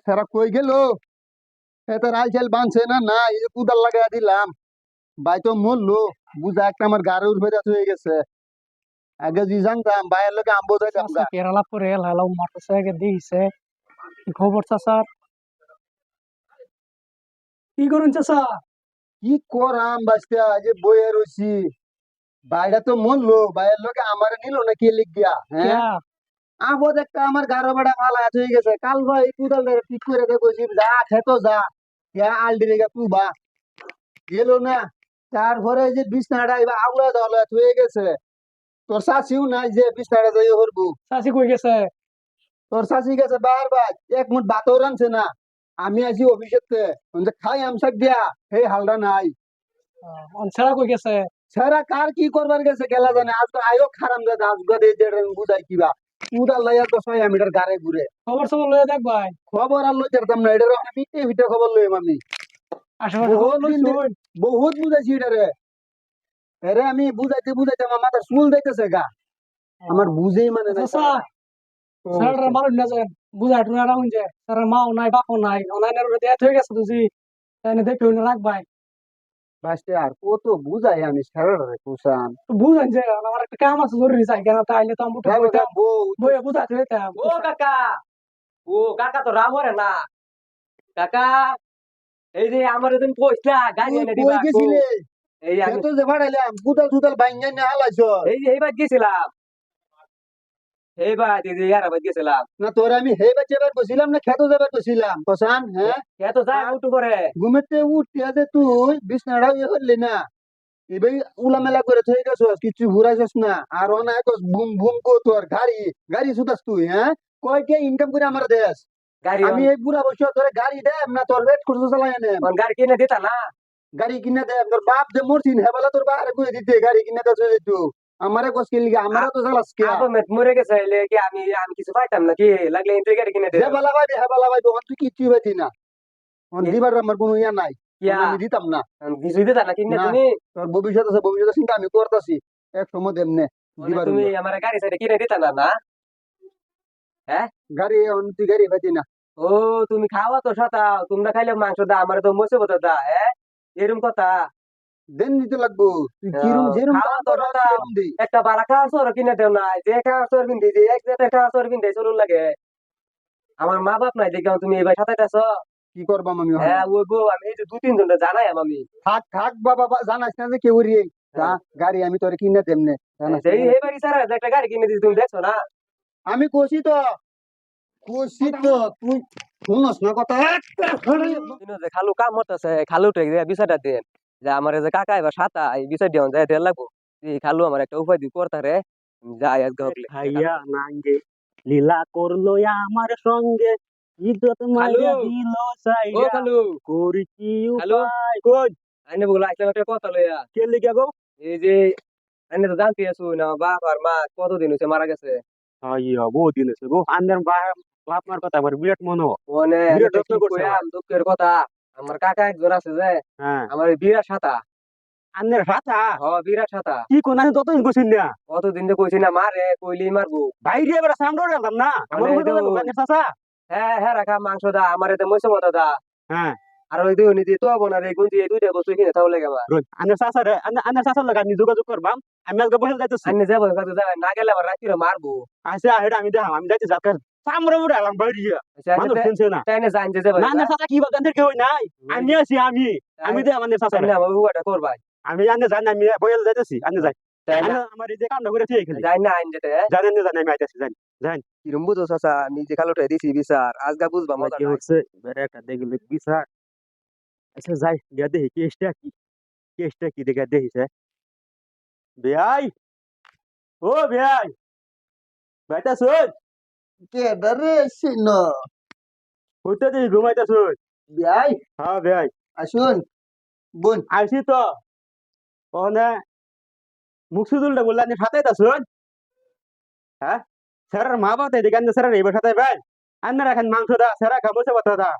সেরা কই গেল? এতে রাল চাল বানছে না না, এই যে কুদাল লাগাই দিলাম। ভাই তো মরলো, বুঝা একটা আমার গাড়ি উঠবে হয়ে গেছে। আগে জি জানতাম ভাইয়ের লোকে আম্বো যাইতাম চাচা গা। কেরালা করে হেলাও মোটরসাইকেল দিয়েছে। কি খবর চাচা? কি করুন চাচা? কি করাম বাস্তা, এই যে বইয়ে রয়েছি। ভাইটা তো মরলো, ভাইয়ের লোকে আমার নিল না কে লিখ গিয়া, হ্যাঁ। ক্যা? আবো একটা আমার গারো বেড়া ভালা হয়ে গেছে। কাল ভাই কুদাল ধরে ঠিক করে দেখছি, যা খেতো যা, আলডি রেখে তু বা গেল না। তারপরে এই যে বিছনাটা এবার আউলা দলা হয়ে গেছে। তোর শাশিও নাই যে বিছনাটা যাই করবো। চাচি কই গেছে? তোর শাশি গেছে বারবার, এক মুঠ ভাতও রানছে না। আমি আছি অফিসেতে, খাই আমসাক দিয়া, সেই হালটা নাই। ছেড়া কই গেছে? সারা কার কি করবার গেছে গেলা জানে। আজ তো আয়ো খারাম দাদা, আজ গদে বুঝাই কিবা উদার লাইয়া তো 6 মিটার গাড়ে ঘুরে। খবর সবর লয়ে দেখ ভাই। খবর আর লই যেতাম না, এটা আমি পিঠে পিঠে খবর লইম আমি। আশেপাশে খবর বহুত দিন লইছুন? বহুত বুঝাইছি এটারে। এরে আমি বুঝাইতে বুঝাইতে আমার মাথার চুল যাইতেছে গা। আমার বুঝেই মানে নাই চাচা সারাটা। ছেড়াটা মারুন না যেন, বুঝাই টুনা রাখুন যে তার মাও নাই বাপও নাই, অনাইনের দেয়াত হয়ে গেছে তুই, তাই না দেখে রাখ ভাই। বাসতে আর কত বুঝাই আমি সারারে কুসান। বুঝেন যে আমার একটা কাম আছে জরুরি, চাই কেন তাইলে তো আমি বইতাম, বউ বইয়ে বুঝাতে হইতাম। ও কাকা, ও কাকা তো রাম হরে না কাকা। এই যে আমার এদিন কইছলা গাড়ি এনে কই দিবা কো। গেছিলে? এই আমি খেতো যে ভাড়াইলাম কুদাল টুদাল বাইঙ্গা না হালাইছ। এইবার গেছিলাম, এইবার এই যে ইয়ার বাদ গেছিলাম। না তোর আমি হে বাচ্চা এবার বসিলাম না খেতো যাবার বসিলাম কসান, হ্যাঁ। কে তো যায় উঠু করে। ঘুমেতে উঠতে আছে তুই বিছনাটা ইয়ে করলি না। এবার উলামেলা করে থই গেছস, কিছু ঘুরাইছস না। আর অনা এক বুম বুম কো তোর গাড়ি গাড়ি সুদাস তুই, হ্যাঁ। কয়টা ইনকাম করে আমার দেশ। গাড়ি আমি এই বুড়া বয়স ধরে গাড়ি দেব না, তোর ওয়েট করতে চালাই এনে। গাড়ি কিনে দিতা না। গাড়ি কিনে দেব, তোর বাপ যে মরছিন হেবেলা তোর বাহারে কই দিতে গাড়ি কিনে দেছ যেতু। আমারে কষ্ট লিগে আমারে তো চালাস কে। আবো মেট মরে গেছে এলে কি আমি আমি কিছু পাইতাম নাকি, লাগলে ইন্টার গাড়ি কিনে দে। হেবেলা ভাই হেবেলা ভাই তখন তুই কিচ্ছু পাইতি না। দিবার আমার কোনো ইয়া নাই, কিয়া আমি দিতাম না। কিছু দিতা না কিনে না, তুমি। তোর ভবিষ্যৎ আছে, ভবিষ্যতের চিন্তা আমি করতেছি। এক সময় দেমনে দিবার তুমি হইলো। আমার গাড়ি সাইডে কিনে দিতা না না। হ্যাঁ গাড়ি তুই গাড়ি পাইতি না। ও তুমি খাওয়া তো সতা, তোমরা খাইলে মাংস দা, আমার তো মসে বতো দা। হ্যাঁ এরম কথা। দেন নিতে লাগবো। তুই কিরম যেরম খাওয়া কাম তো কর আমি সতা, সেরম দিই। একটা বালা খাওয়ার সর কিনে দেও না, যে খাওয়ার সর কিনতে যে এক জাতের খাওয়ার সর কিনতে চলুন লাগে। আমার মা বাপ নাই দেখে তুমি এবার সাথে কি করবাম আমি ওখানে? হ্যাঁ ওই বউ আমি এই যে 2-3 জনটা জানাই আমি। থাক থাক বাবা, জানাস না যে কেউ রে। যা, হ্যাঁ। গাড়ি আমি তোরে কিনে দেমনে, জানাস এই না? এইবারই স্যার একটা গাড়ি কিনে দিচ্ছি, তুমি দেখছো না। আমি কষি তো, কষি তো, তুই শুনস না কথা। কিন্তু যে খালু কাম করতেছে, খালু বিষয়টা দেন যে আমার এই যে কাকা এবার সাতা এই বিষয় দিয়ে যায় দেড় লাগবো। এই খালু আমার একটা উপায় দিয়ে করতারে যাই আজকে হকলে। ভাইয়া নাঙ্গে লীলা করলো আমার সঙ্গে, ইজ্জত মাইরা দিল ও সাইরা, খালু, করি কি খালু উপায়? কই আইনে বগুলো আসলে একটা কথা লইয়া। কে লিখা গো? এই যে আইনে তো জানতে আছো না, বাপ আর মা কতদিন হয়েছে মারা গেছে। আইয়া বহুত দিন আছে গো। আন্দার বাপ মার কথা আমার বিরাট মনে হয়, মানে বিরাট এটা যত্ন কি করছে আমার। কইয়াম দুঃখের কথা। আমার কাকা একজন আছে যে হ্যাঁ, আমার এই বিরাট সাতা। আন্দার সাথা হ বিরাট সাতা। কি কোন আমি ততদিন কইছিন না। কতদিন যে কইছি না মারে কইলি মারবো। বাইরে এবার সামনে গেলাম না আমার মানে উপরে তো- যাবো গানের চাচা। হ্যাঁ হ্যাঁ রাখা মাংস দা আমার এতে মইছে মতো দা। হ্যাঁ আর ওই দুই নিদি তো বোনার এই গুঞ্জি এই দুইটা বস্তু কিনে তাও লাগে আমার। রোজ আন্দার চাচা রে, আন্দার চাচার লাগে আমি যোগাযোগ করবাম। আমি আজকে বসে যাইতেছি। আইনে যাবো কাছে যাবে না গেলে আবার রাত্রিরে মারবো। আচ্ছা হেটা আমি দেখাম, আমি যাইতে যাকার সামনে উড়ে এলাম বাইরে। মানুষ শুনছে না। তাইনে জান যে যাবে না না চাচা কি বলতেন কেউ নাই, আমি আছি আমি দে আমাদের চাচা তাইনে আমার বুয়াটা করবাই। আমি আন্দার জানি আমি বইলে যাইতেছি আন্দার যাই। তাইনে আমার এই যে কামটা করে ঠিক খালি যাই না আইন যেতে জানেন না জানি আমি আইতাছি জানি জানি কিরম বুঝো চাচা নিজে কালোটাই দিছি বিচার আজগা বুঝবা মজা কি হচ্ছে বেরে একটা দেখলে বিচার। আচ্ছা যাই গিয়া দেখি কেসটা কি দেখা দেখিছে। বেয়াই, ও বেয়াই, বাইতা শুন কে ডারে সিন হইতে দেখি ঘুমাইতা শুন। বিয়াই হ্যাঁ বেয়াই আসুন বোন। আইসি তো ওনে মুকসুদুলটা বললা নি ফাতাইতা শুন। হ্যাঁ স্যারের মা বাবা এদিকে আনতে স্যারের এইবার সাথে ভাই আন্নার এখন মাংস দা স্যারা খাবো বাতা দা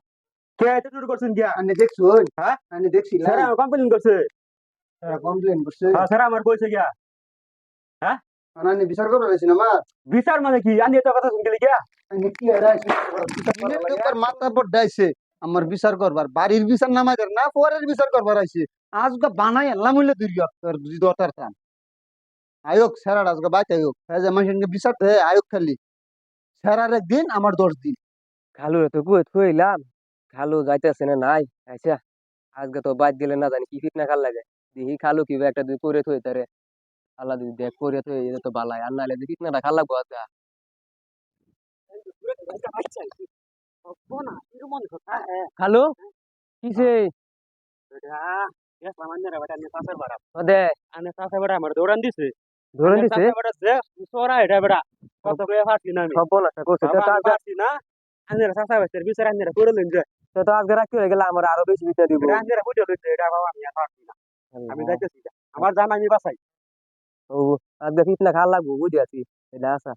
কে এত দূর করছেন গিয়া। আমি দেখছুন, হ্যাঁ আমি দেখছিলাম। স্যারা কমপ্লেন করছে। কমপ্লেন করছে। হ্যাঁ স্যারা আমার কইছে গিয়া। হ্যাঁ আমি বিচার করবো রয়েছি না আমার। বিচার মানে কি আনি এত কথা শুনতে গিয়া। আমি কি আর আইছি মাথা পড়াইছে আমার বিচার করবার বাড়ির বিচার নামাই দেন না পরের বিচার করবার আইছে আজকে বানাই এলাম হইলে দুর্গা তোর দরকার থান আয়োগ স্যারার আজকে বাইতে আয়োগ যে মানুষকে বিচার দেয় আয়োগ খালি স্যারার একদিন আমার 10 দিন খালু তো কুয়ে থইলাম খালু যাইতেছে না নাই আচ্ছা আজকে তো বাদ দিলে না জানি কি ফিটনা খাল লাগে দেখি খালু কি একটা দুই করে থই তারে আল্লাহ যদি দেখ করে থই এটা তো বালাই আর নাহলে ফিটনাটা খাল লাগবো আজকে খালু কিসে দে দৌড়ান দিছে ধরে দিছে সোরা এটা বেটা কত করে ফাঁসি না আমি সব না করছে তো আজকে ফাঁসি না আন্দারা চাষা বাচ্চার বিচার আন্দারা করে লইন যে তো আজকে রাখতে হয়ে গেলে আমার আরো বেশি বিচার দিব আন্দারা বুঝে লইছে এটা বাবা আমি আর পারছি না আমি যাইতেছি আমার জান আমি বাসাই ও আজকে ফিটনা খাল লাগবো বুঝে আছি এটা আসা